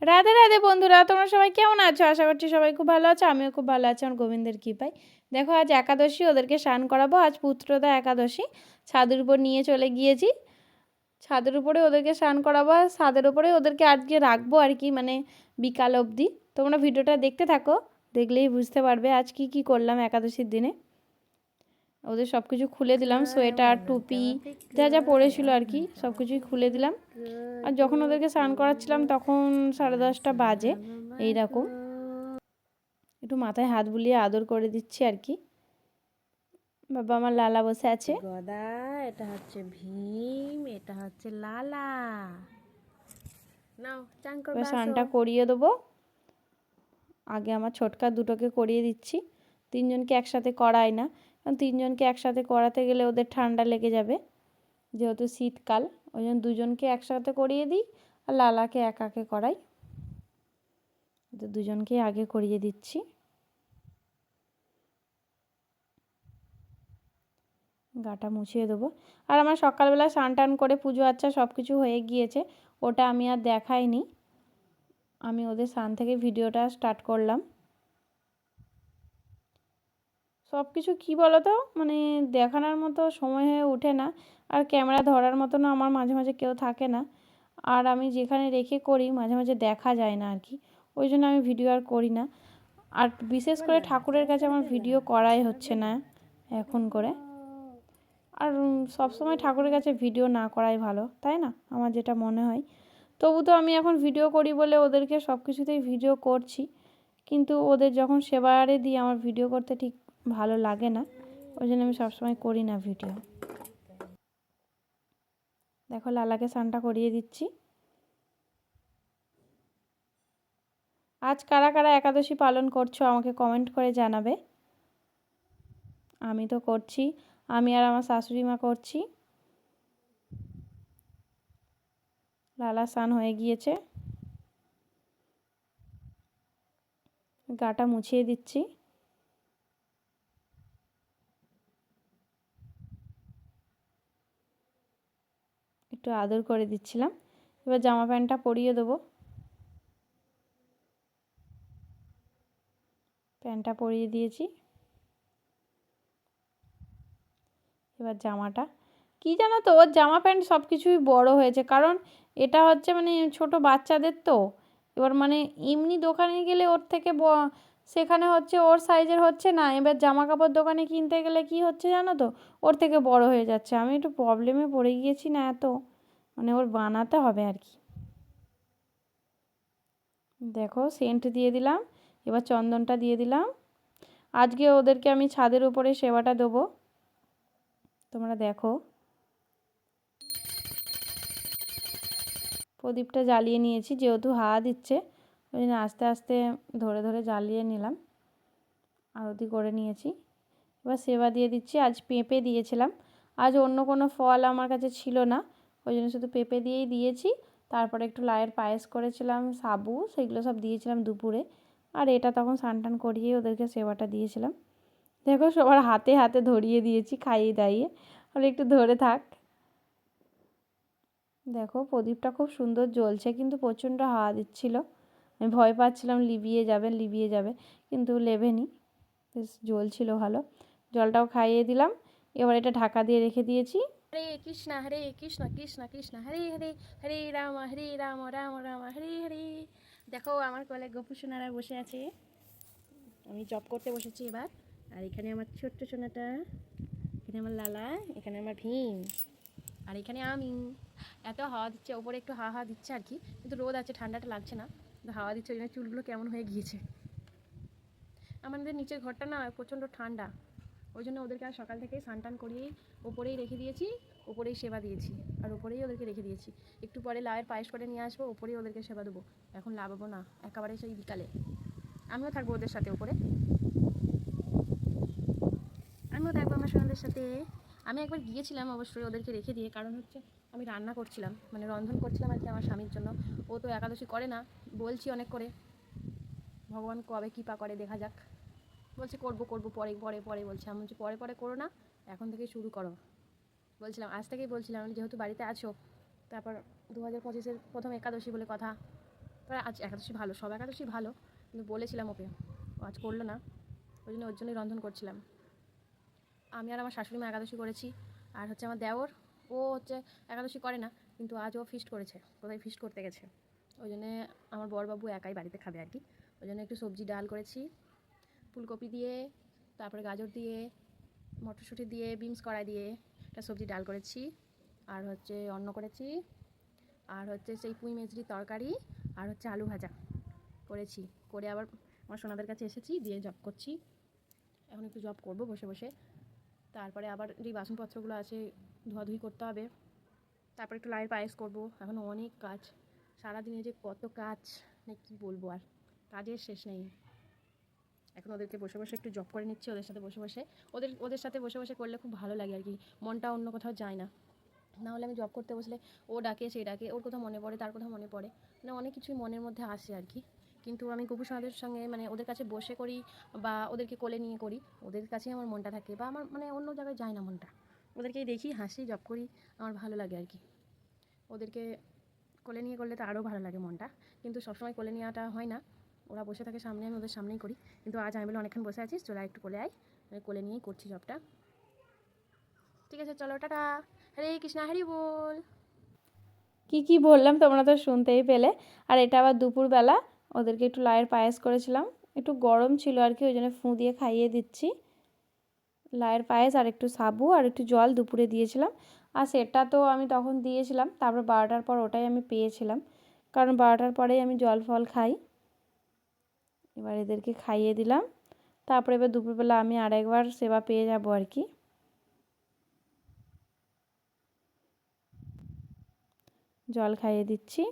রাধে রাধে বন্ধুরা, তোমরা সবাই কেমন আছো? আশা করছি সবাই খুব ভালো আছো। আমিও খুব ভালো আছি আমার গোবিন্দের কৃপায়। দেখো আজ একাদশী, ওদেরকে স্নান করাবো। আজ পুত্রদা একাদশী। ছাদের উপর নিয়ে চলে গিয়েছি। ছাদের উপরে ওদেরকে স্নান করাবো, আর ছাদের উপরে ওদেরকে আজকে রাখবো আর কি, মানে বিকাল অবধি। তোমরা ভিডিওটা দেখতে থাকো, দেখলেই বুঝতে পারবে আজ কি কি করলাম একাদশীর দিনে। ওদের সব কিছু খুলে দিলাম, সোয়েটার, টুপি, যা যা পড়েছিল আর কি সব কিছুই খুলে দিলাম। আর যখন ওদেরকে স্নান করাচ্ছিলাম তখন 10:30 বাজে এইরকম। একটু মাথায় হাত বুলিয়ে আদর করে দিচ্ছি আর কি। বাবা আমার লালা বসে আছে। গদা, এটা হচ্ছে ভীম, এটা হচ্ছে লালা। নাও চান করবে, আসো। স্নানটা করিয়ে দেবো। আগে আমার ছোটকা দুটোকে করিয়ে দিচ্ছি। তিনজনকে একসাথে করাই না, কারণ তিনজনকে একসাথে করাতে গেলে ওদের ঠান্ডা লেগে যাবে, যেহেতু শীতকাল। ওই জন্য দুজনকে একসাথে করিয়ে দিই, আর লালাকে একাকে করাই। ওদের দুজনকেই আগে করিয়ে দিচ্ছি। গাটা মুছিয়ে দেবো। আর আমার সকালবেলা স্নান টান করে পুজো আচ্ছা সব কিছু হয়ে গিয়েছে, ওটা আমি আর দেখাইনি। আমি ওদের স্নান থেকে ভিডিওটা স্টার্ট করলাম। সব কিছু কী বলো তো, মানে দেখানোর মতো সময় হয়ে ওঠে না, আর ক্যামেরা ধরার মতনও আমার মাঝে মাঝে কেউ থাকে না। আর আমি যেখানে রেখে করি মাঝে মাঝে দেখা যায় না আর কি, ওই জন্য আমি ভিডিও আর করি না। আর বিশেষ করে ঠাকুরের কাছে আমার ভিডিও করাই হচ্ছে না এখন করে। আর সবসময় ঠাকুরের কাছে ভিডিও না করাই ভালো, তাই না? আমার যেটা মনে হয়। তবু তো আমি এখন ভিডিও করি বলে ওদেরকে সব কিছুতেই ভিডিও করছি, কিন্তু ওদের যখন সেবারে দিই আমার ভিডিও করতে ঠিক ভালো লাগে না, ওই জন্য আমি সবসময় করি না ভিডিও। দেখো লালাকে স্নানটা করিয়ে দিচ্ছি। আজ কারা কারা একাদশী পালন করছো আমাকে কমেন্ট করে জানাবে। আমি তো করছি, আমি আর আমার শাশুড়ি মা করছি। লালা স্নান হয়ে গিয়েছে, গাটা মুছিয়ে দিচ্ছি। একটু আদর করে দিচ্ছিলাম। এবার জামা প্যান্টটা পরিয়ে দেবো। প্যান্টটা পরিয়ে দিয়েছি। এবার জামাটা, কী জানো তো, ওর জামা প্যান্ট সব কিছুই বড়ো হয়েছে, কারণ এটা হচ্ছে মানে ছোট বাচ্চাদের তো। এবার মানে এমনি দোকানে গেলে ওর থেকে সেখানে হচ্ছে ওর সাইজের হচ্ছে না, এবার জামা কাপড় দোকানে কিনতে গেলে কি হচ্ছে জানো তো, ওর থেকে বড় হয়ে যাচ্ছে। আমি একটু প্রবলেমে পড়ে গিয়েছি না, এত মানে ওর বানাতে হবে আর কি। দেখো সেন্ট দিয়ে দিলাম, এবার চন্দনটা দিয়ে দিলাম। আজকে ওদেরকে আমি ছাদের উপরে সেবাটা দেবো, তোমরা দেখো। প্রদীপটা জ্বালিয়ে নিয়েছি, যেহেতু হাওয়া দিচ্ছে ওই জন্য আস্তে আস্তে ধরে ধরে জ্বালিয়ে নিলাম, আরতি করে নিয়েছি। এবার সেবা দিয়ে দিচ্ছি। আজ পেঁপে দিয়েছিলাম, আজ অন্য কোনো ফল আমার কাছে ছিল না, ওই জন্য শুধু পেঁপে দিয়েই দিয়েছি। তারপরে একটু লায়ের পায়েস করেছিলাম, সাবু, সেগুলো সব দিয়েছিলাম দুপুরে। আর এটা তখন স্নান টান করিয়ে ওদেরকে সেবাটা দিয়েছিলাম। দেখো সবার হাতে হাতে ধরিয়ে দিয়েছি, খাইয়ে দাইয়ে, আর একটু ধরে থাক। দেখো প্রদীপটা খুব সুন্দর জ্বলছে, কিন্তু প্রচণ্ড হাওয়া দিচ্ছিল। আমি ভয় পাচ্ছিলাম লিভিয়ে যাবে, কিন্তু লেভেনি, বেশ জ্বলছিল ভালো। জলটাও খাইয়ে দিলাম। এবার এটা ঢাকা দিয়ে রেখে দিয়েছি। হরে কৃষ্ণ কৃষ্ণ কৃষ্ণ হরে হরে, হরে রাম রাম রাম হরে হরে। দেখো আমার কোলে গপু সোনারা বসে আছে, আমি জব করতে বসেছি এবার। আর এখানে আমার ছোট্ট সোনাটা, এখানে আমার লালা, এখানে আমার ভীম, আর এখানে আমি। এত হাওয়া দিচ্ছে, ওপরে একটু হাওয়া হাওয়া দিচ্ছে আর কি, কিন্তু রোদ আছে, ঠান্ডাটা লাগছে না, কিন্তু হাওয়া দিচ্ছে, ওই জন্য চুলগুলো কেমন হয়ে গিয়েছে। আমাদের নিচের ঘরটা না প্রচণ্ড ঠান্ডা, ওই জন্য ওদেরকে আর সকাল থেকেই স্নান টান করিয়েই ওপরেই রেখে দিয়েছি, ওপরেই সেবা দিয়েছি, আর ওপরেই ওদেরকে রেখে দিয়েছি। একটু পরে লায়ের পায়েস করে নিয়ে আসবো, ওপরেই ওদেরকে সেবা দেবো। এখন লাগাবো না, একেবারে সেই বিকালে আমিও থাকবো ওদের সাথে ওপরে, আমিও থাকবো আমার সোনাদের সাথে। আমি একবার গিয়েছিলাম অবশ্যই ওদেরকে রেখে দিয়ে, কারণ হচ্ছে আমি রান্না করছিলাম, মানে রন্ধন করছিলাম আর কি আমার স্বামীর জন্য। ও তো একাদশী করে না, বলছি অনেক করে, ভগবান কবে কৃপা করে দেখা যাক। বলছে করবো করবো পরে পরে পরে বলছে, আমি বলছি পরে পরে করো না, এখন থেকেই শুরু করো। বলছিলাম আজ থেকেই বলছিলাম, যেহেতু বাড়িতে আছো, তারপর 2025-এর প্রথম একাদশী বলে কথা, তবে আজ একাদশী ভালো, সব একাদশী ভালো, কিন্তু বলেছিলাম ওকে, ও আজ করলো না, ওই জন্য ওর জন্যই রন্ধন করছিলাম। আমি আর আমার শাশুড়ি মা একাদশী করেছি, আর হচ্ছে আমার দেওর, ও হচ্ছে একাদশী করে না, কিন্তু আজ ও ফিস্ট করেছে, কোথায় ফিস্ট করতে গেছে, ওই জন্যে আমার বড়বাবু একাই বাড়িতে খাবে আর কি। ওই জন্য একটু সবজি ডাল করেছি ফুলকপি দিয়ে, তারপরে গাজর দিয়ে, মটরশুঁটি দিয়ে, বিনস কড়াই দিয়ে একটা সবজি ডাল করেছি, আর হচ্ছে অন্ন করেছি, আর হচ্ছে সেই পুঁই মেজরি তরকারি, আর হচ্ছে আলু ভাজা করেছি। করে আবার আমার সোনাদের কাছে এসেছি, দিয়ে জব করছি। এখন একটু জব করব বসে বসে, তারপরে আবার যে বাসনপত্রগুলো আছে ধোয়াধুয়ি করতে হবে, তারপরে একটু লাইয়ের পায়েস করবো। এখনও অনেক কাজ, সারাদিনে যে কত কাজ, মানে কী বলবো, আর কাজের শেষ নেই। এখন ওদেরকে বসে বসে একটু জব করে নিচ্ছি, ওদের সাথে বসে বসে, ওদের সাথে বসে বসে করলে খুব ভালো লাগে আর কি, মনটা অন্য কোথাও যায় না। না হলে আমি জব করতে বসলে ও ডাকে, সে ডাকে, ওর কথা মনে পড়ে, তার কথা মনে পড়ে, মানে অনেক কিছুই মনের মধ্যে আসে আর কি। কিন্তু আমি গোপুসোনাদের সঙ্গে মানে ওদের কাছে বসে করি বা ওদেরকে কোলে নিয়ে করি, ওদের কাছেই আমার মনটা থাকে, বা আমার মানে অন্য জায়গায় যায় না মনটা, ওদেরকেই দেখি, হাসি, জব করি, আমার ভালো লাগে আর কি। ওদেরকে কোলে নিয়ে করলে তো আরও ভালো লাগে মনটা, কিন্তু সবসময় কোলে নেওয়াটা হয় না, ওরা বসে থাকে সামনে, আমি ওদের সামনেই করি। কিন্তু আজ আমি বলে অনেকক্ষণ বসে আছিস, চলে একটু কোলে আয়, আমি কোলে নিয়েই করছি জবটা। ঠিক আছে, চলো, টাটা। হরে কৃষ্ণা, হরি বল। কি বললাম তোমরা তো শুনতেই পেলে। আর এটা আবার দুপুরবেলা ওদেরকে একটু লায়ের পায়েস করেছিলাম, একটু গরম ছিল আর কি, ওই জন্য ফুঁ দিয়ে খাইয়ে দিচ্ছি। লায়ের পায়েস আর একটু সাবু আর একটু জল দুপুরে দিয়েছিলাম, আর সেটা তো আমি তখন দিয়েছিলাম, তারপর 12টার পর ওটাই আমি পেয়েছিলাম, কারণ 12টার পরেই আমি জল ফল খাই। এবার এদেরকে খাইয়ে দিলাম, তারপরে এবার দুপুরবেলা আমি আরেকবার সেবা পেয়ে যাবো আর কি। জল খাইয়ে দিচ্ছি,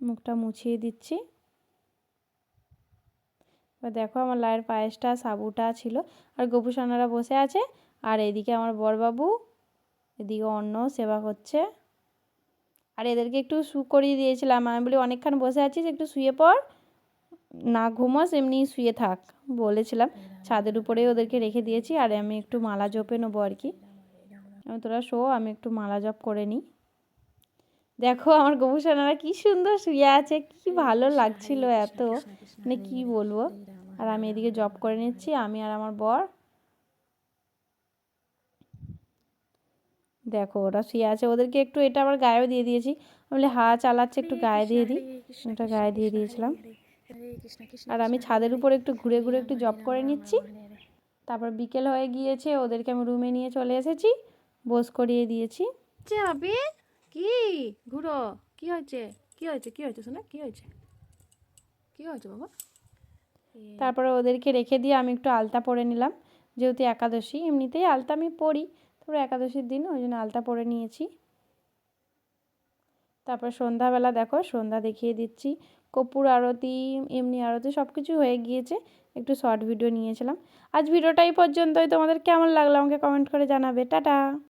মুখটা মুছিয়ে দিচ্ছি। এবার দেখো আমার লায়ের পায়েসটা সাবুটা ছিল, আর গোপুসোনারা বসে আছে, আর এদিকে আমার বড়বাবু এদিকে অন্ন সেবা করছে। আর এদেরকে একটু শু করিয়ে দিয়েছিলাম, আমি বলি অনেকক্ষণ বসে আছিস, একটু শুয়ে পড়, না ঘুমোস এমনি শুয়ে থাক বলেছিলাম। ছাদের উপরেই ওদেরকে রেখে দিয়েছি, আর আমি একটু মালা জপে নেবো আর কি। আমি তোরা শো, আমি একটু মালা জপ করে নিই। দেখো আমার গোপুসোনারা কি সুন্দর শুয়ে আছে, কি ভালো লাগছিল এত, মানে কি বলবো। আর আমি এদিকে জব করে নিচ্ছি, আমি আর আমার বর। দেখো ওরা শুয়ে আছে, ওদেরকে একটু এটা আবার গায়েও দিয়ে দিয়েছি, বলে হাওয়া চালাচ্ছে একটু গায়ে দিয়ে দিই, এটা গায়ে দিয়ে দিয়েছিলাম। আর আমি ছাদের উপর একটু ঘুরে ঘুরে একটু জব করে নিচ্ছি। তারপর বিকেল হয়ে গিয়েছে, ওদেরকে আমি রুমে নিয়ে চলে এসেছি, বস করিয়ে দিয়েছি। হবে কি, ঘুরো, কি হয়েছে, কি হয়েছে, কি হয়েছে শোনা, কি হয়েছে, কি হয়েছে বাবা? তারপরে ওদেরকে রেখে দিয়ে আমি একটু আলতা পরে নিলাম, যেহেতু একাদশী, এমনিতেই আলতা আমি পরি, তারপরে একাদশীর দিন ওই জন্য আলতা পরে নিয়েছি। তারপর সন্ধ্যাবেলা দেখো সন্ধ্যা দেখিয়ে দিচ্ছি, কর্পূর আরতি, এমনি আরতি, সব কিছু হয়ে গিয়েছে। একটু শর্ট ভিডিও নিয়েছিলাম। আজ ভিডিওটা এই পর্যন্তই, তোমাদের কেমন লাগলো আমাকে কমেন্ট করে জানাবে। টাটা।